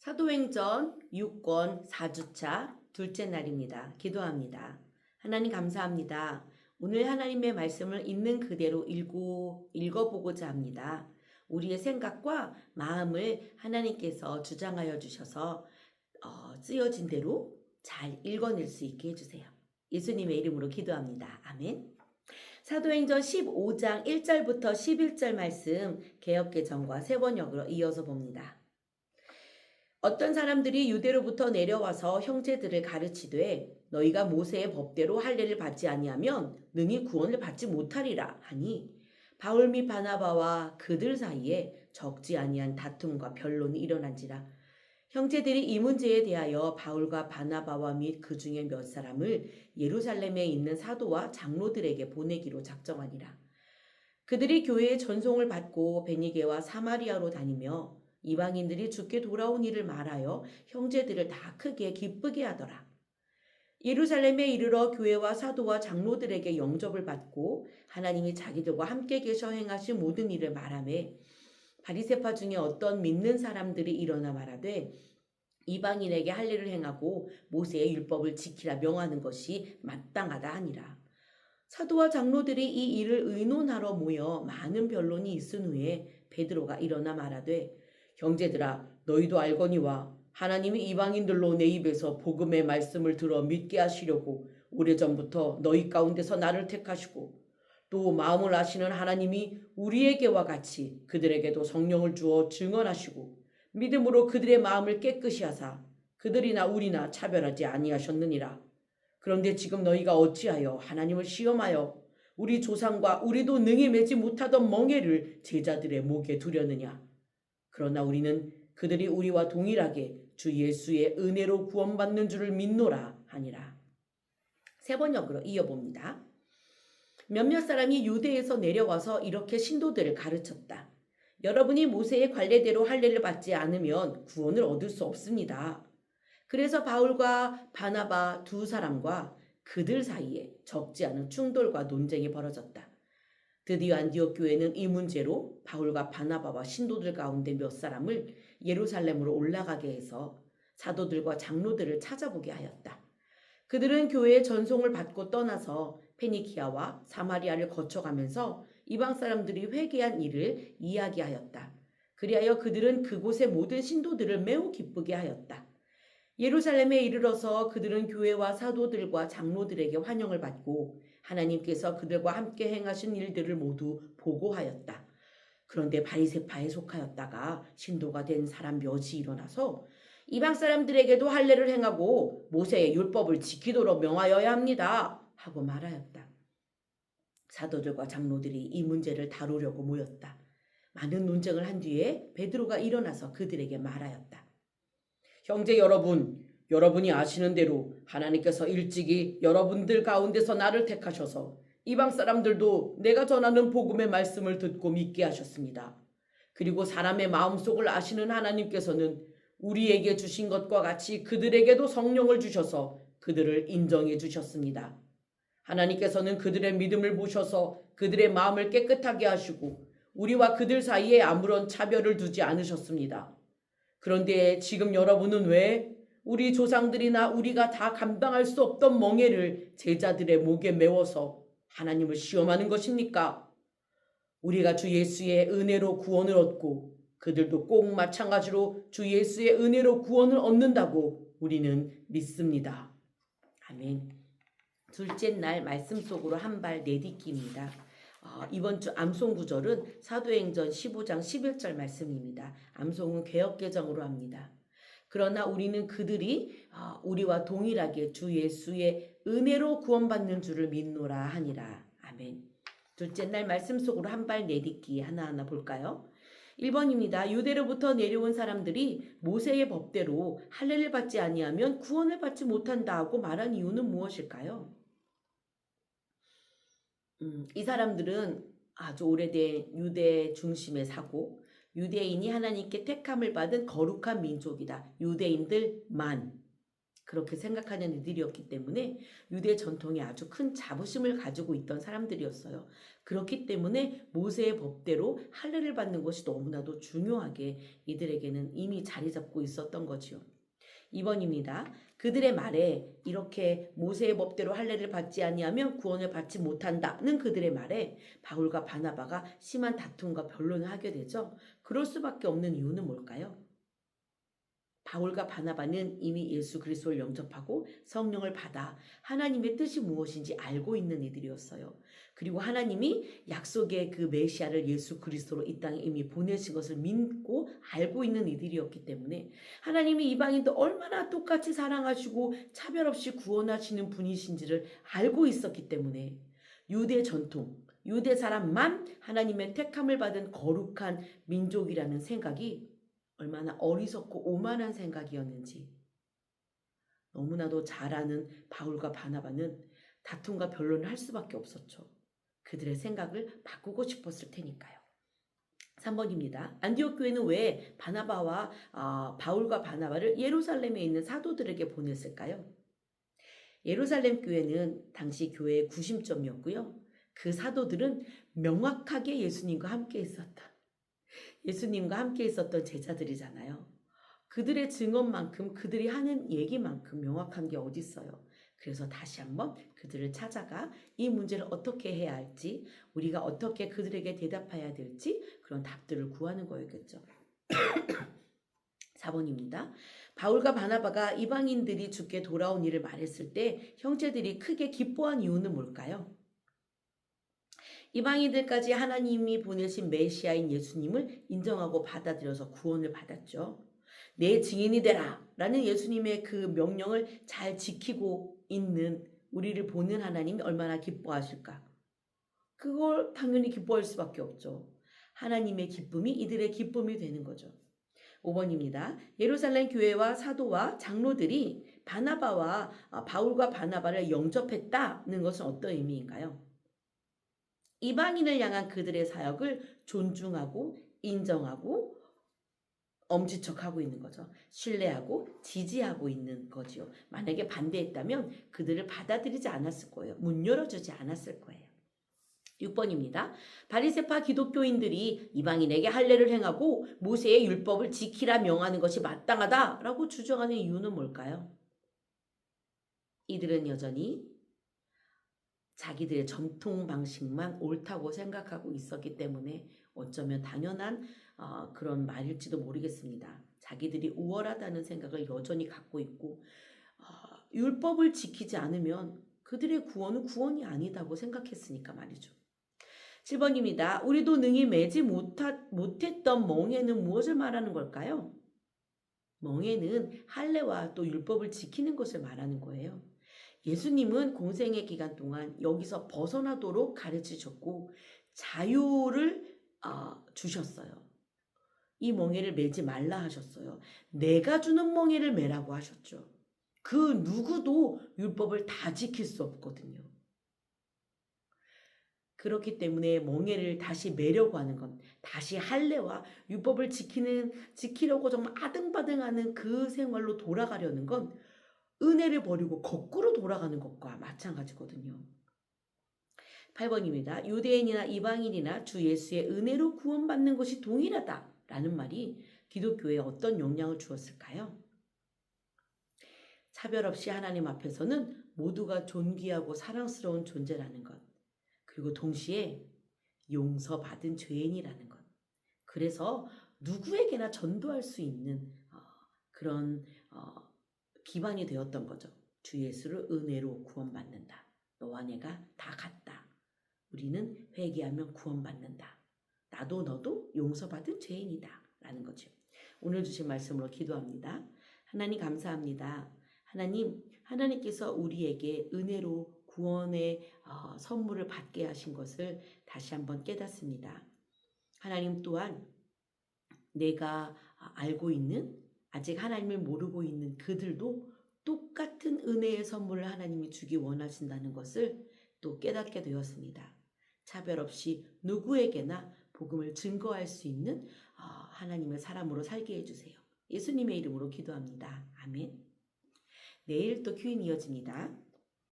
사도행전 6권 4주차 둘째 날입니다. 기도합니다. 하나님 감사합니다. 오늘 하나님의 말씀을 있는 그대로 읽어보고자 합니다. 우리의 생각과 마음을 하나님께서 주장하여 주셔서 쓰여진 대로 잘 읽어낼 수 있게 해주세요. 예수님의 이름으로 기도합니다. 아멘. 사도행전 15장 1절부터 11절 말씀 개역개정과 새번역으로 이어서 봅니다. 어떤 사람들이 유대로부터 내려와서 형제들을 가르치되 너희가 모세의 법대로 할례를 받지 아니하면 능히 구원을 받지 못하리라 하니 바울 및 바나바와 그들 사이에 적지 아니한 다툼과 변론이 일어난지라. 형제들이 이 문제에 대하여 바울과 바나바와 및 그 중에 몇 사람을 예루살렘에 있는 사도와 장로들에게 보내기로 작정하니라. 그들이 교회의 전송을 받고 베니게와 사마리아로 다니며 이방인들이 주께 돌아온 일을 말하여 형제들을 다 크게 기쁘게 하더라. 예루살렘에 이르러 교회와 사도와 장로들에게 영접을 받고 하나님이 자기들과 함께 계셔 행하신 모든 일을 말하며 바리새파 중에 어떤 믿는 사람들이 일어나 말하되 이방인에게 할례를 행하고 모세의 율법을 지키라 명하는 것이 마땅하다 하니라. 사도와 장로들이 이 일을 의논하러 모여 많은 변론이 있은 후에 베드로가 일어나 말하되 형제들아 너희도 알거니와 하나님이 이방인들로 내 입에서 복음의 말씀을 들어 믿게 하시려고 오래전부터 너희 가운데서 나를 택하시고 또 마음을 아시는 하나님이 우리에게와 같이 그들에게도 성령을 주어 증언하시고 믿음으로 그들의 마음을 깨끗이 하사 그들이나 우리나 차별하지 아니하셨느니라. 그런데 지금 너희가 어찌하여 하나님을 시험하여 우리 조상과 우리도 능히 매지 못하던 멍에를 제자들의 목에 두려느냐. 그러나 우리는 그들이 우리와 동일하게 주 예수의 은혜로 구원받는 줄을 믿노라 하니라. 새번역으로 이어봅니다. 몇몇 사람이 유대에서 내려와서 이렇게 신도들을 가르쳤다. 여러분이 모세의 관례대로 할례를 받지 않으면 구원을 얻을 수 없습니다. 그래서 바울과 바나바 두 사람과 그들 사이에 적지 않은 충돌과 논쟁이 벌어졌다. 드디어 안디옥 교회는 이 문제로 바울과 바나바와 신도들 가운데 몇 사람을 예루살렘으로 올라가게 해서 사도들과 장로들을 찾아보게 하였다. 그들은 교회의 전송을 받고 떠나서 페니키아와 사마리아를 거쳐가면서 이방 사람들이 회개한 일을 이야기하였다. 그리하여 그들은 그곳의 모든 신도들을 매우 기쁘게 하였다. 예루살렘에 이르러서 그들은 교회와 사도들과 장로들에게 환영을 받고 하나님께서 그들과 함께 행하신 일들을 모두 보고하였다. 그런데 바리새파에 속하였다가 신도가 된 사람 몇이 일어나서 이방 사람들에게도 할례를 행하고 모세의 율법을 지키도록 명하여야 합니다 하고 말하였다. 사도들과 장로들이 이 문제를 다루려고 모였다. 많은 논쟁을 한 뒤에 베드로가 일어나서 그들에게 말하였다. 형제 여러분, 여러분이 아시는 대로 하나님께서 일찍이 여러분들 가운데서 나를 택하셔서 이방 사람들도 내가 전하는 복음의 말씀을 듣고 믿게 하셨습니다. 그리고 사람의 마음속을 아시는 하나님께서는 우리에게 주신 것과 같이 그들에게도 성령을 주셔서 그들을 인정해 주셨습니다. 하나님께서는 그들의 믿음을 보셔서 그들의 마음을 깨끗하게 하시고 우리와 그들 사이에 아무런 차별을 두지 않으셨습니다. 그런데 지금 여러분은 왜 우리 조상들이나 우리가 다 감당할 수 없던 멍에를 제자들의 목에 메워서 하나님을 시험하는 것입니까? 우리가 주 예수의 은혜로 구원을 얻고 그들도 꼭 마찬가지로 주 예수의 은혜로 구원을 얻는다고 우리는 믿습니다. 아멘. 둘째 날 말씀 속으로 한 발 내딛기입니다. 이번 주 암송 구절은 사도행전 15장 11절 말씀입니다. 암송은 개역개정으로 합니다. 그러나 우리는 그들이 우리와 동일하게 주 예수의 은혜로 구원받는 줄을 믿노라 하니라. 아멘. 둘째 날 말씀 속으로 한 발 내딛기 하나하나 볼까요? 1번입니다. 유대로부터 내려온 사람들이 모세의 법대로 할례를 받지 아니하면 구원을 받지 못한다 하고 말한 이유는 무엇일까요? 이 사람들은 아주 오래된 유대 중심의 사고, 유대인이 하나님께 택함을 받은 거룩한 민족이다. 유대인들만 그렇게 생각하는 이들이었기 때문에 유대 전통에 아주 큰 자부심을 가지고 있던 사람들이었어요. 그렇기 때문에 모세의 법대로 할례를 받는 것이 너무나도 중요하게 이들에게는 이미 자리 잡고 있었던 거지요. 2번입니다. 그들의 말에 이렇게 모세의 법대로 할례를 받지 아니하면 구원을 받지 못한다는 그들의 말에 바울과 바나바가 심한 다툼과 변론을 하게 되죠. 그럴 수밖에 없는 이유는 뭘까요? 바울과 바나바는 이미 예수 그리스도를 영접하고 성령을 받아 하나님의 뜻이 무엇인지 알고 있는 이들이었어요. 그리고 하나님이 약속의 그 메시아를 예수 그리스도로 이 땅에 이미 보내신 것을 믿고 알고 있는 이들이었기 때문에 하나님이 이방인도 얼마나 똑같이 사랑하시고 차별 없이 구원하시는 분이신지를 알고 있었기 때문에 유대 전통, 유대 사람만 하나님의 택함을 받은 거룩한 민족이라는 생각이 얼마나 어리석고 오만한 생각이었는지 너무나도 잘 아는 바울과 바나바는 다툼과 변론을 할 수밖에 없었죠. 그들의 생각을 바꾸고 싶었을 테니까요. 3번입니다. 안디옥 교회는 왜 바울과 바나바를 예루살렘에 있는 사도들에게 보냈을까요? 예루살렘 교회는 당시 교회의 구심점이었고요. 그 사도들은 명확하게 예수님과 함께 있었다. 예수님과 함께 있었던 제자들이잖아요. 그들의 증언만큼 그들이 하는 얘기만큼 명확한 게 어디 있어요. 그래서 다시 한번 그들을 찾아가 이 문제를 어떻게 해야 할지, 우리가 어떻게 그들에게 대답해야 될지 그런 답들을 구하는 거였겠죠. 4번입니다. 바울과 바나바가 이방인들이 주께 돌아온 일을 말했을 때 형제들이 크게 기뻐한 이유는 뭘까요? 이방인들까지 하나님이 보내신 메시아인 예수님을 인정하고 받아들여서 구원을 받았죠. 내 증인이 되라 라는 예수님의 그 명령을 잘 지키고 있는 우리를 보는 하나님이 얼마나 기뻐하실까? 그걸 당연히 기뻐할 수밖에 없죠. 하나님의 기쁨이 이들의 기쁨이 되는 거죠. 5번입니다. 예루살렘 교회와 사도와 장로들이 바울과 바나바를 영접했다는 것은 어떤 의미인가요? 이방인을 향한 그들의 사역을 존중하고 인정하고 엄지척하고 있는 거죠. 신뢰하고 지지하고 있는 거지요. 만약에 반대했다면 그들을 받아들이지 않았을 거예요. 문 열어주지 않았을 거예요. 6번입니다. 바리새파 기독교인들이 이방인에게 할례를 행하고 모세의 율법을 지키라 명하는 것이 마땅하다라고 주장하는 이유는 뭘까요? 이들은 여전히 자기들의 전통 방식만 옳다고 생각하고 있었기 때문에 어쩌면 당연한 그런 말일지도 모르겠습니다. 자기들이 우월하다는 생각을 여전히 갖고 있고 율법을 지키지 않으면 그들의 구원은 구원이 아니다고 생각했으니까 말이죠. 7번입니다. 우리도 능히 매지 못했던 멍에는 무엇을 말하는 걸까요? 멍에는 할례와 또 율법을 지키는 것을 말하는 거예요. 예수님은 공생의 기간 동안 여기서 벗어나도록 가르치셨고 자유를 주셨어요. 이 멍에를 매지 말라 하셨어요. 내가 주는 멍에를 매라고 하셨죠. 그 누구도 율법을 다 지킬 수 없거든요. 그렇기 때문에 멍에를 다시 매려고 하는 건 다시 할례와 율법을 지키려고 정말 아등바등하는 그 생활로 돌아가려는 건 은혜를 버리고 거꾸로 돌아가는 것과 마찬가지거든요. 8번입니다. 유대인이나 이방인이나 주 예수의 은혜로 구원받는 것이 동일하다라는 말이 기독교에 어떤 영향을 주었을까요? 차별 없이 하나님 앞에서는 모두가 존귀하고 사랑스러운 존재라는 것. 그리고 동시에 용서받은 죄인이라는 것. 그래서 누구에게나 전도할 수 있는 그런 기반이 되었던 거죠. 주 예수를 은혜로 구원받는다. 너와 내가 다 같다. 우리는 회개하면 구원받는다. 나도 너도 용서받은 죄인이다. 라는 거죠. 오늘 주신 말씀으로 기도합니다. 하나님 감사합니다. 하나님께서 우리에게 은혜로 구원의 선물을 받게 하신 것을 다시 한번 깨닫습니다. 하나님 또한 내가 알고 있는 아직 하나님을 모르고 있는 그들도 똑같은 은혜의 선물을 하나님이 주기 원하신다는 것을 또 깨닫게 되었습니다. 차별 없이 누구에게나 복음을 증거할 수 있는 하나님의 사람으로 살게 해주세요. 예수님의 이름으로 기도합니다. 아멘. 내일 또 큐인 이어집니다.